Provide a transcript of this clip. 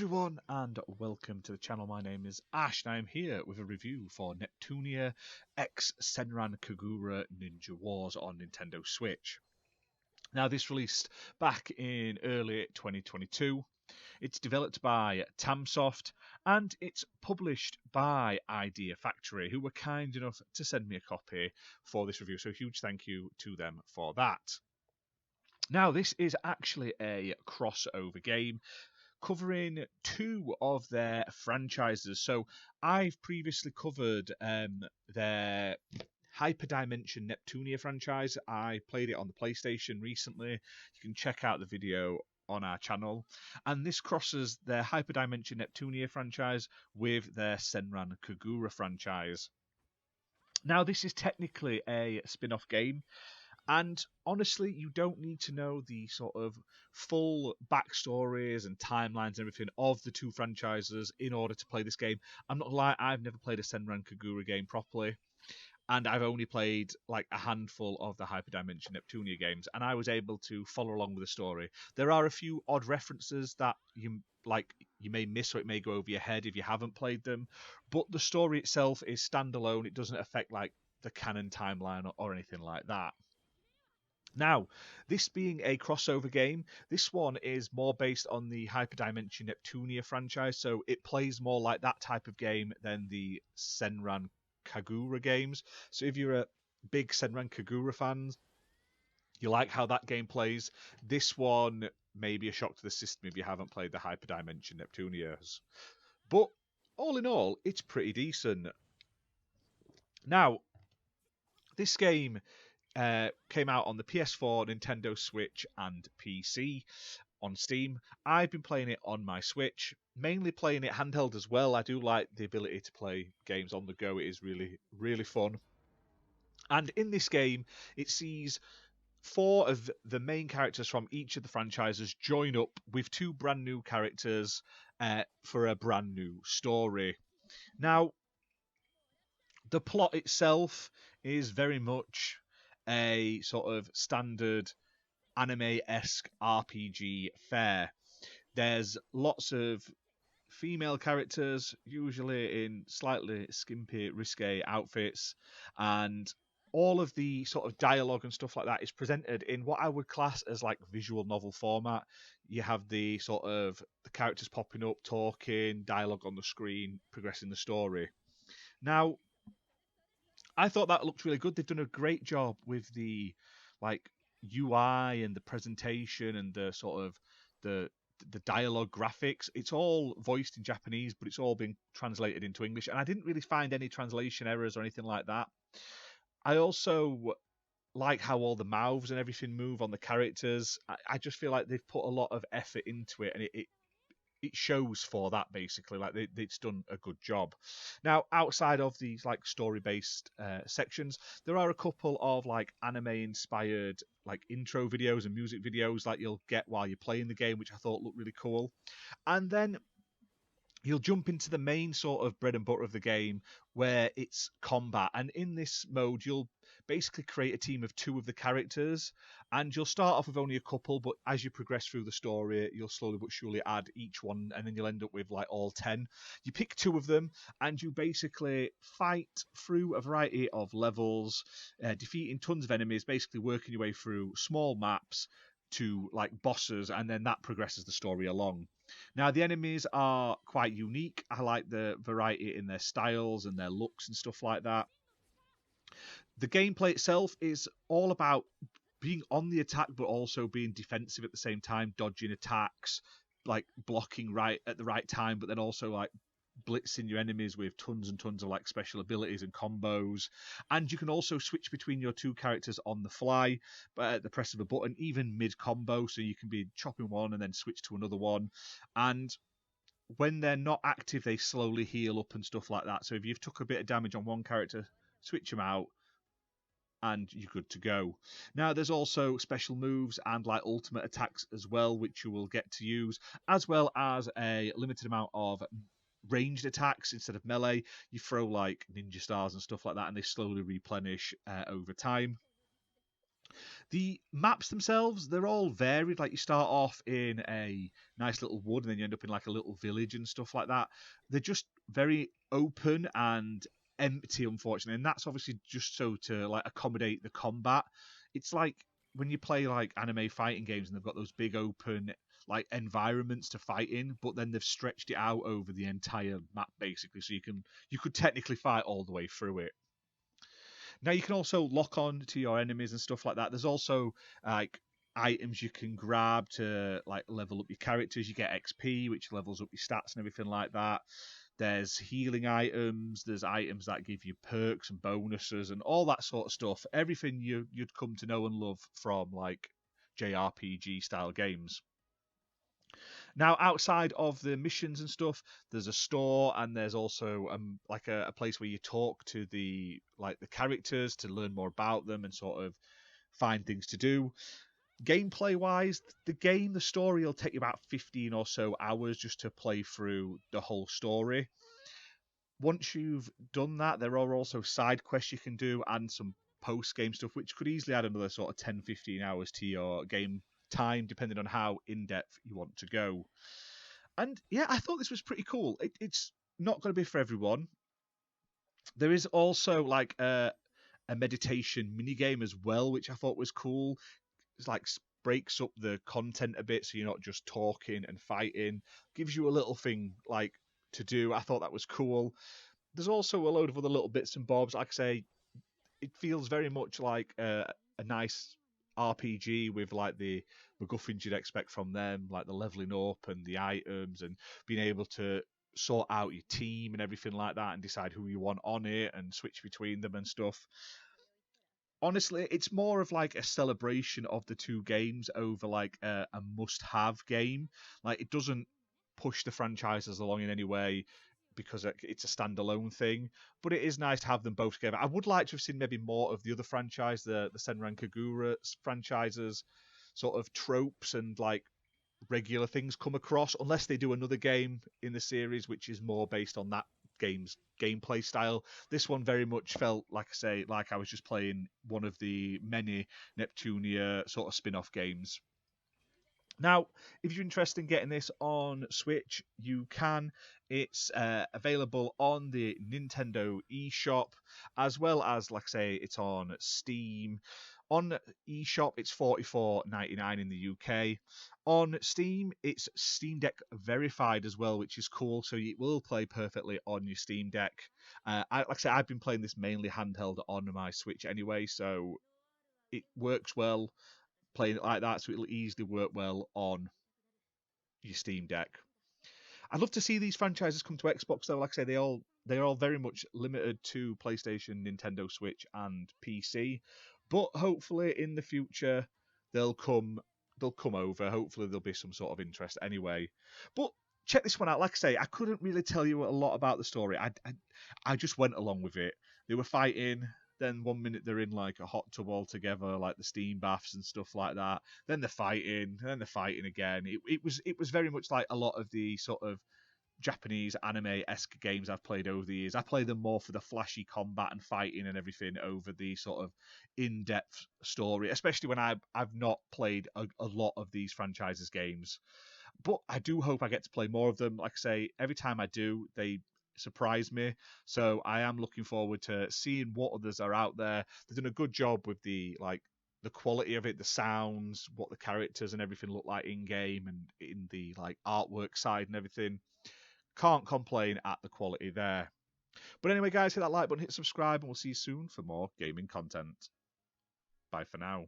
everyone, and welcome to the channel. My name is Ash, and I am here with a review for Neptunia X Senran Kagura Ninja Wars on Nintendo Switch. Now, this released back in early 2022. It's developed by Tamsoft, and it's published by Idea Factory, who were kind enough to send me a copy for this review, so a huge thank you to them for that. Now, this is actually a crossover game, covering two of their franchises. So I've previously covered their Hyperdimension Neptunia franchise. I played it on the PlayStation recently. You can check out the video on our channel. And this crosses their Hyperdimension Neptunia franchise with their Senran Kagura franchise. Now, this is technically a spin-off game. And honestly, you don't need to know the sort of full backstories and timelines and everything of the two franchises in order to play this game. I'm not gonna lie, I've never played a Senran Kagura game properly, and I've only played like a handful of the Hyperdimension Neptunia games, and I was able to follow along with the story. There are a few odd references that you may miss, or it may go over your head if you haven't played them, but the story itself is standalone. It doesn't affect like the canon timeline or anything like that. Now, this being a crossover game, this one is more based on the Hyperdimension Neptunia franchise, so it plays more like that type of game than the Senran Kagura games. So if you're a big Senran Kagura fan, you like how that game plays, this one may be a shock to the system if you haven't played the Hyperdimension Neptunias. But all in all, it's pretty decent. Now, this game came out on the PS4, Nintendo Switch, and PC on Steam. I've been playing it on my Switch, mainly playing it handheld as well. I do like the ability to play games on the go. It is really, really fun. And in this game, it sees four of the main characters from each of the franchises join up with two brand new characters for a brand new story. Now, the plot itself is very much a sort of standard anime-esque RPG fare. There's lots of female characters, usually in slightly skimpy, risque outfits, and all of the sort of dialogue and stuff like that is presented in what I would class as like visual novel format. You have the sort of the characters popping up, talking, dialogue on the screen, progressing the story. Now, I thought that looked really good. They've done a great job with the like UI and the presentation and the sort of the dialogue graphics. It's all voiced in Japanese, but it's all been translated into English, and I didn't really find any translation errors or anything like that. I also like how all the mouths and everything move on the characters. I just feel like they've put a lot of effort into it, and it shows for that, basically. Like it's done a good job. Now, outside of these like story-based sections, there are a couple of like anime-inspired like intro videos and music videos that you'll get while you're playing the game, which I thought looked really cool. And then you'll jump into the main sort of bread and butter of the game, where it's combat. And in this mode, you'll basically create a team of two of the characters, and you'll start off with only a couple, but as you progress through the story, you'll slowly but surely add each one, and then you'll end up with like all 10. You pick two of them, and you basically fight through a variety of levels, defeating tons of enemies, basically working your way through small maps to like bosses, and then that progresses the story along. Now, the enemies are quite unique. I like the variety in their styles and their looks and stuff like that. The gameplay itself is all about being on the attack, but also being defensive at the same time, dodging attacks, like blocking right at the right time, but then also like blitzing your enemies with tons and tons of like special abilities and combos. And you can also switch between your two characters on the fly, but at the press of a button, even mid combo, so you can be chopping one and then switch to another one. And when they're not active, they slowly heal up and stuff like that. So if you've took a bit of damage on one character, switch them out and you're good to go. Now, there's also special moves and like ultimate attacks as well, which you will get to use, as well as a limited amount of ranged attacks instead of melee. You throw like ninja stars and stuff like that, and they slowly replenish over time. The maps themselves, they're all varied. Like you start off in a nice little wood and then you end up in like a little village and stuff like that. They're just very open and empty, unfortunately. And that's obviously just so to like accommodate the combat. It's like when you play like anime fighting games and they've got those big open like environments to fight in, but then they've stretched it out over the entire map basically, so you could technically fight all the way through it. Now you can also lock on to your enemies and stuff like that. There's also like items you can grab to like level up your characters. You get XP, which levels up your stats and everything like that. There's healing items. There's items that give you perks and bonuses and all that sort of stuff. Everything you'd come to know and love from like JRPG style games. Now, outside of the missions and stuff, there's a store and there's also like a place where you talk to the characters to learn more about them and sort of find things to do. Gameplay wise, the story will take you about 15 or so hours just to play through the whole story. Once you've done that, there are also side quests you can do and some post game stuff, which could easily add another sort of 10-15 hours to your game time, depending on how in depth you want to go. And yeah, I thought this was pretty cool. It's not going to be for everyone. There is also like a meditation mini game as well, which I thought was cool. It's like breaks up the content a bit, so you're not just talking and fighting. Gives you a little thing like to do. I thought that was cool. There's also a load of other little bits and bobs. Like I say, it feels very much like a nice RPG with like the MacGuffins you'd expect from them, like the leveling up and the items and being able to sort out your team and everything like that and decide who you want on it and switch between them and stuff. Honestly, it's more of like a celebration of the two games over like a must-have game. Like it doesn't push the franchises along in any way because it's a standalone thing. But it is nice to have them both together. I would like to have seen maybe more of the other franchise, the Senran Kagura franchises, sort of tropes and like regular things come across, unless they do another game in the series which is more based on that game's gameplay style. This one very much felt like I say, like I was just playing one of the many Neptunia sort of spin-off games. Now, if you're interested in getting this on Switch, you can. It's available on the Nintendo eShop, as well as, like I say, it's on Steam. On eShop, it's $44.99 in the UK. On Steam, it's Steam Deck verified as well, which is cool. So it will play perfectly on your Steam Deck. Like I say, I've been playing this mainly handheld on my Switch anyway, so it works well playing it like that, so it'll easily work well on your Steam Deck. I'd love to see these franchises come to Xbox though. Like I say, they're all very much limited to PlayStation, Nintendo Switch, and PC. But hopefully in the future they'll come over. Hopefully there'll be some sort of interest anyway. But check this one out. Like I say, I couldn't really tell you a lot about the story. I just went along with it. They were fighting. Then 1 minute they're in like a hot tub all together, like the steam baths and stuff like that. Then they're fighting. Then they're fighting again. It was very much like a lot of the sort of Japanese anime-esque games I've played over the years. I play them more for the flashy combat and fighting and everything over the sort of in-depth story, especially when I've not played a lot of these franchises games. But I do hope I get to play more of them. Like I say, every time I do, they surprise me. So I am looking forward to seeing what others are out there. They've done a good job with the quality of it, the sounds, what the characters and everything look like in game and in the like artwork side and everything. Can't complain at the quality there. But anyway, guys, hit that like button, hit subscribe, and we'll see you soon for more gaming content. Bye for now.